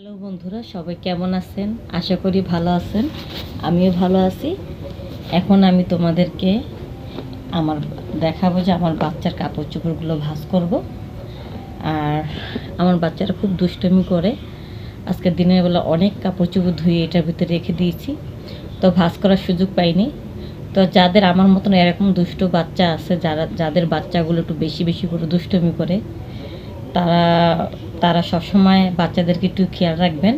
Hello বন্ধুরা, সবাই কেমন আছেন? আশা করি ভালো আছেন। আমিও ভালো আছি। এখন আমি তোমাদেরকে আমার দেখাবো যে আমার বাচ্চার কাপড় চোপড়গুলো ভাঁজ করব। আর আমার বাচ্চারা খুব দুষ্টুমি করে। আজকে দিনের বেলা অনেক কাপড় চোপড় ধুয়ে এটার ভিতরে রেখে দিয়েছি, তো ভাঁজ করার সুযোগ পাইনি। তো যাদের আমার মতন এরকম দুষ্ট বাচ্চা আছে, যাদের বাচ্চাগুলো একটু বেশি বেশি করে দুষ্টুমি করে, তারা তারা সবসময় বাচ্চাদেরকে একটু খেয়াল রাখবেন।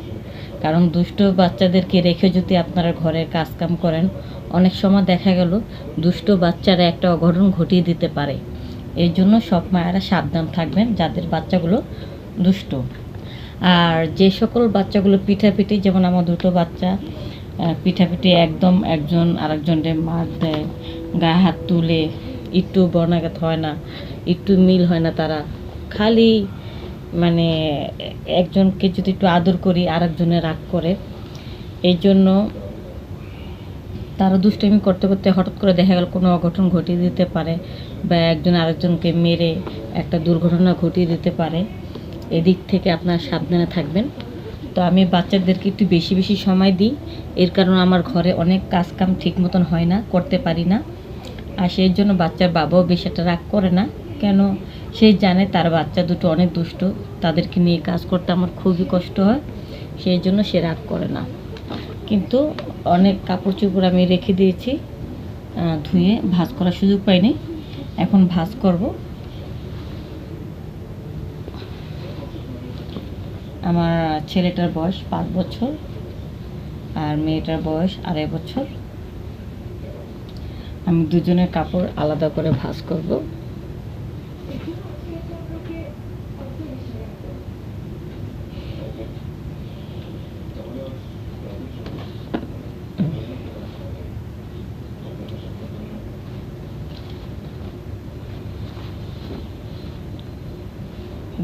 কারণ দুষ্ট বাচ্চাদেরকে রেখে যদি আপনারা ঘরের কাজকাম করেন, অনেক সময় দেখা গেল দুষ্ট বাচ্চারা একটা অঘটন ঘটিয়ে দিতে পারে। এই জন্য সব মায়েরা সাবধান থাকবেন যাদের বাচ্চাগুলো দুষ্ট। আর যে সকল বাচ্চাগুলো পিঠাপিঠি, যেমন আমার দুটো বাচ্চা পিঠাপিঠি একদম একজন আরেকজনের মার দেয়, গায়ে হাত তুলে, একটু বর্ণাঘাত হয় না, একটু মিল হয় না, তারা খালি মানে একজনকে যদি একটু আদর করি আরেকজনের রাগ করে। এই জন্য তারা দুষ্টামি করতে করতে হঠাৎ করে দেখা গেল কোনো অঘটন ঘটিয়ে দিতে পারে, বা একজন আরেকজনকে মেরে একটা দুর্ঘটনা ঘটিয়ে দিতে পারে। এদিক থেকে আপনারা সাবধানে থাকবেন। তো আমি বাচ্চাদেরকে একটু বেশি বেশি সময় দিই, এর কারণে আমার ঘরে অনেক কাজকাম ঠিক মতন হয় না, করতে পারি না। আর সেই জন্য বাচ্চার বাবাও বেশি একটা রাগ করে না, কেন সে জানে তার বাচ্চা দুটো অনেক দুষ্ট, তাদেরকে নিয়ে কাজ করতে আমার খুবই কষ্ট হয়, সেই জন্য সে রাগ করে না। কিন্তু অনেক কাপড় চোপড় আমি রেখে দিয়েছি, ধুয়ে ভাঁজ করার সুযোগ পাইনি, এখন ভাঁজ করব। আমার ছেলেটার বয়স 5 বছর আর মেয়েটার বয়স 2.5 বছর। আমি দুজনের কাপড় আলাদা করে ভাঁজ করব।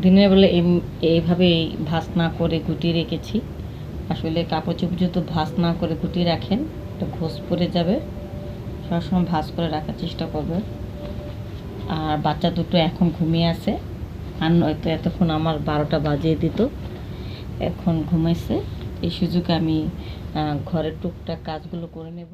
দিনের বেলা এইভাবে ভাঁজ না করে গুটিয়ে রেখেছি। আসলে কাপড় চোপড় যদি ভাঁজ না করে গুটিয়ে রাখেন, এটা ঘোষ পড়ে যাবে। সবসময় ভাঁজ করে রাখার চেষ্টা করবে। আর বাচ্চা দুটো এখন ঘুমিয়ে আছে, আর নয়তো এতক্ষণ আমার 12টা বাজিয়ে দিত। এখন ঘুমাইছে, এই সুযোগে আমি ঘরের টুকটাক কাজগুলো করে নেব।